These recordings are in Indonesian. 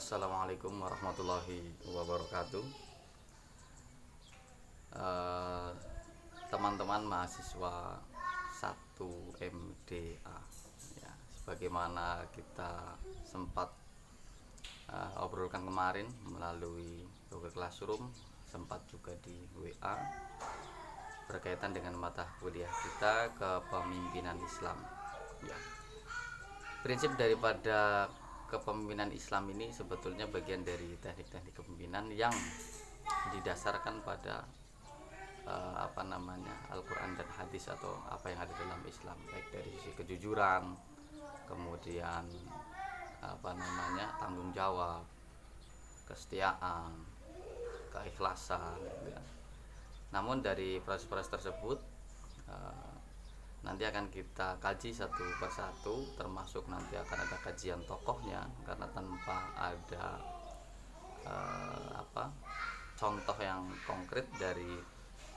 Assalamualaikum warahmatullahi wabarakatuh. Eh, Teman-teman mahasiswa 1 MDA, ya, sebagaimana kita sempat obrolkan kemarin melalui Google Classroom, sempat juga di WA berkaitan dengan mata kuliah kita kepemimpinan Islam, ya. Prinsip daripada kepemimpinan Islam ini sebetulnya bagian dari teknik-teknik kepemimpinan yang didasarkan pada Al-Quran dan hadis atau apa yang ada dalam Islam, baik dari sisi kejujuran, kemudian tanggung jawab, kesetiaan, keikhlasan, ya. Namun dari proses-proses tersebut nanti akan kita kaji satu persatu, termasuk nanti akan ada kajian tokohnya, karena tanpa ada contoh yang konkret dari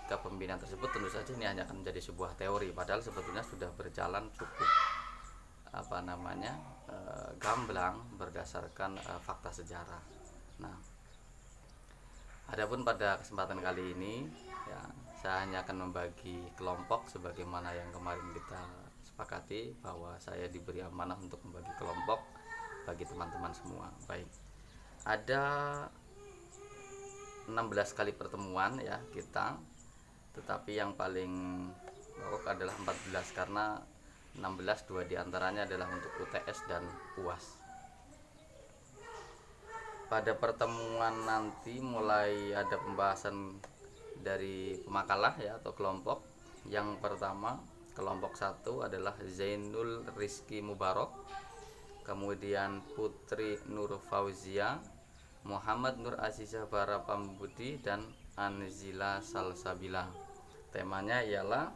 kepemimpinan tersebut, tentu saja ini hanya akan menjadi sebuah teori, padahal sebetulnya sudah berjalan cukup gamblang berdasarkan fakta sejarah. Nah, adapun pada kesempatan kali ini, ya, saya hanya akan membagi kelompok sebagaimana yang kemarin kita sepakati bahwa saya diberi amanah untuk membagi kelompok bagi teman-teman semua. Baik, ada 16 kali pertemuan, ya, kita, tetapi yang paling pokok adalah 14, karena 16 dua diantaranya adalah untuk UTS dan UAS. Pada pertemuan nanti mulai ada pembahasan dari pemakalah, ya, atau kelompok. Yang pertama, kelompok 1 adalah Zainul Rizky Mubarok, kemudian Putri Nur Fauzia, Muhammad Nur Azizah Barapambudi, dan Anzila Salsabila. Temanya ialah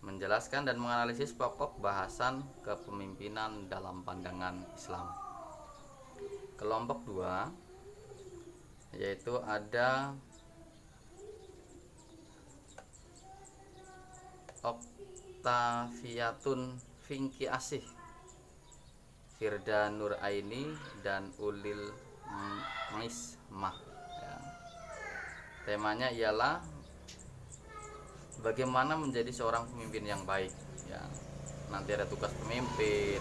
menjelaskan dan menganalisis pokok bahasan kepemimpinan dalam pandangan Islam. Kelompok 2 yaitu ada Oktaviatun Fingki Asih, Firda Nur Aini, dan Ulil Mismah, ya. Temanya ialah bagaimana menjadi seorang pemimpin yang baik, ya. Nanti ada tugas pemimpin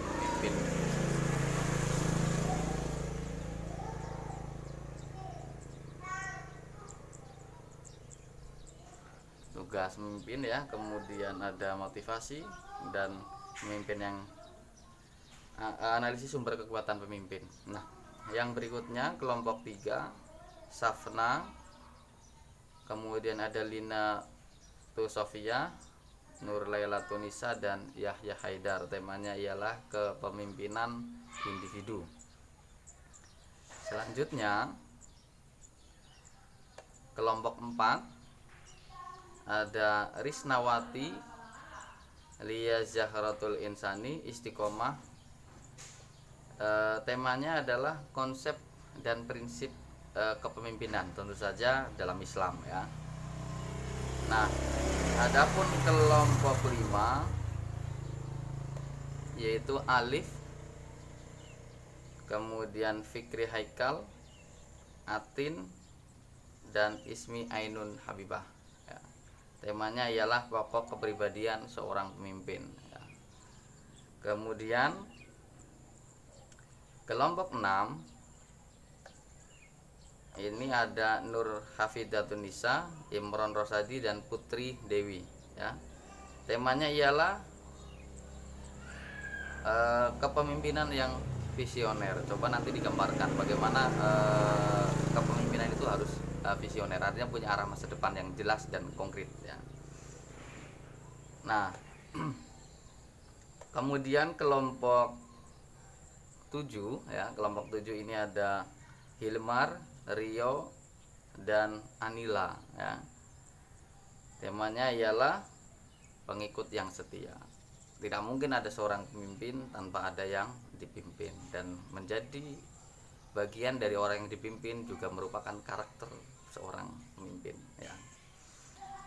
tugas memimpin, ya, kemudian ada motivasi dan pemimpin yang analisis sumber kekuatan pemimpin. Nah, yang berikutnya kelompok 3 Safna, kemudian ada Lina Sofia, Nur Laila Tunisa, dan Yahya Haidar. Temanya ialah kepemimpinan individu. Selanjutnya kelompok 4 ada Risnawati Lia Zahratul Insani Istiqomah. Temanya adalah konsep dan prinsip kepemimpinan, tentu saja dalam Islam, ya. Nah, adapun kelompok 5 yaitu Alif, kemudian Fikri Haikal, Atin, dan Ismi Ainun Habibah, ya. Temanya ialah pokok kepribadian seorang pemimpin, ya. Kemudian kelompok 6 ini ada Nur Hafidatun Nisa, Imron Rosadi, dan Putri Dewi, ya. Temanya ialah kepemimpinan yang visioner. Coba nanti digambarkan bagaimana kepemimpinan itu harus visioner, artinya punya arah masa depan yang jelas dan konkret, ya. Nah, kemudian kelompok 7, ya, kelompok 7 ini ada Hilmar, Rio, dan Anila, ya. Temanya ialah pengikut yang setia. Tidak mungkin ada seorang pemimpin tanpa ada yang dipimpin, dan menjadi bagian dari orang yang dipimpin juga merupakan karakter seorang pemimpin, ya.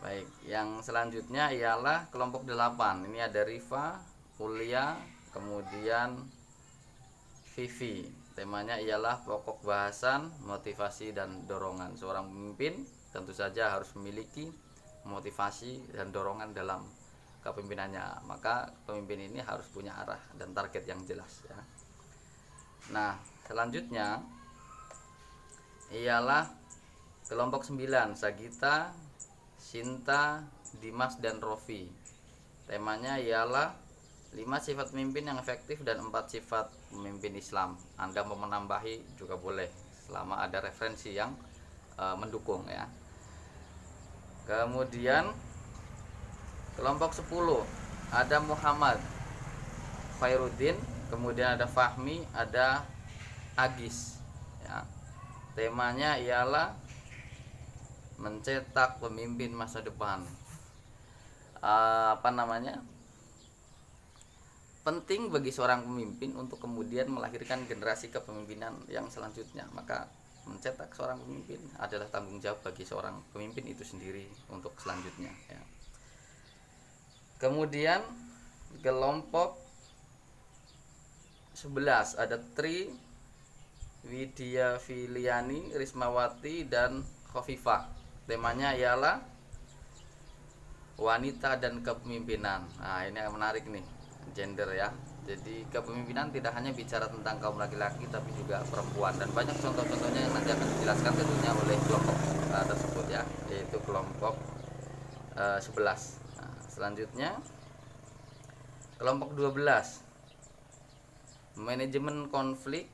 Baik, yang selanjutnya ialah kelompok 8. Ini ada Rifa, Ulia, kemudian Vivi, Temanya ialah pokok bahasan, motivasi dan dorongan. Seorang pemimpin tentu saja harus memiliki motivasi dan dorongan dalam kepemimpinannya. Maka pemimpin ini harus punya arah dan target yang jelas ya. Nah, selanjutnya ialah kelompok 9, Sagita, Sinta, Dimas dan Rofi. Temanya ialah 5 sifat pemimpin yang efektif dan 4 sifat pemimpin Islam. Anda mau menambahi juga boleh selama ada referensi yang mendukung ya. Kemudian kelompok 10 ada Muhammad, Khairuddin, kemudian ada Fahmi, ada Agis ya. Temanya ialah mencetak pemimpin masa depan. Penting bagi seorang pemimpin untuk kemudian melahirkan generasi kepemimpinan yang selanjutnya. Maka mencetak seorang pemimpin adalah tanggung jawab bagi seorang pemimpin itu sendiri untuk selanjutnya ya. Kemudian kelompok 11 ada Tri, Widya Filiani, Rismawati dan Khofifah. Temanya ialah wanita dan kepemimpinan. Nah, ini yang menarik nih, gender ya. Jadi kepemimpinan tidak hanya bicara tentang kaum laki-laki tapi juga perempuan, dan banyak contoh-contohnya yang nanti akan dijelaskan tentunya oleh kelompok tersebut ya, yaitu kelompok 11. Nah, selanjutnya kelompok 12, manajemen konflik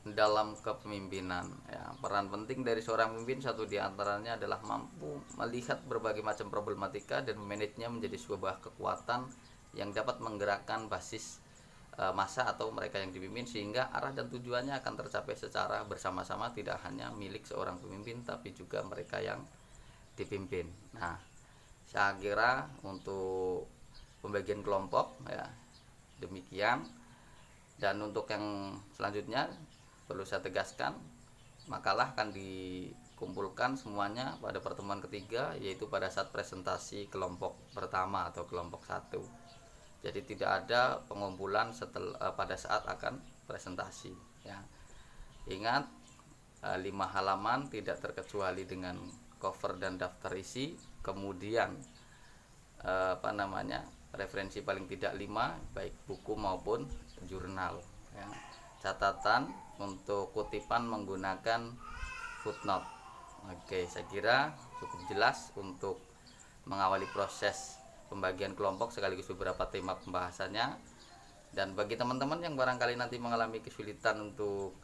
dalam kepemimpinan ya. Peran penting dari seorang pemimpin satu diantaranya adalah mampu melihat berbagai macam problematika dan memanajenya menjadi sebuah kekuatan yang dapat menggerakkan basis massa atau mereka yang dipimpin, sehingga arah dan tujuannya akan tercapai secara bersama-sama, tidak hanya milik seorang pemimpin tapi juga mereka yang dipimpin. Nah, saya kira untuk pembagian kelompok ya demikian. Dan untuk yang selanjutnya perlu saya tegaskan, makalah akan dikumpulkan semuanya pada pertemuan ketiga, yaitu pada saat presentasi kelompok pertama atau kelompok 1. Jadi tidak ada pengumpulan pada saat akan presentasi ya. Ingat, 5 halaman tidak terkecuali dengan cover dan daftar isi, kemudian referensi paling tidak 5, baik buku maupun jurnal ya. Catatan untuk kutipan menggunakan footnote. Oke, saya kira cukup jelas untuk mengawali proses pembagian kelompok sekaligus beberapa tema pembahasannya. Dan bagi teman-teman yang barangkali nanti mengalami kesulitan untuk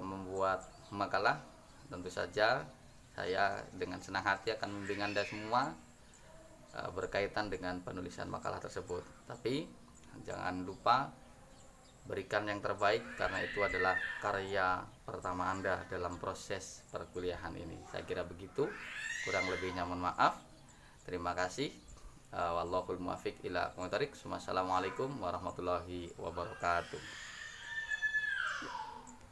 membuat makalah, tentu saja saya dengan senang hati akan membimbing Anda semua berkaitan dengan penulisan makalah tersebut. Tapi jangan lupa berikan yang terbaik, karena itu adalah karya pertama Anda dalam proses perkuliahan ini. Saya kira begitu, kurang lebihnya mohon maaf. Terima kasih. Wallahul muwaffiq ila aqwamit thoriq. Wassalamualaikum warahmatullahi wabarakatuh.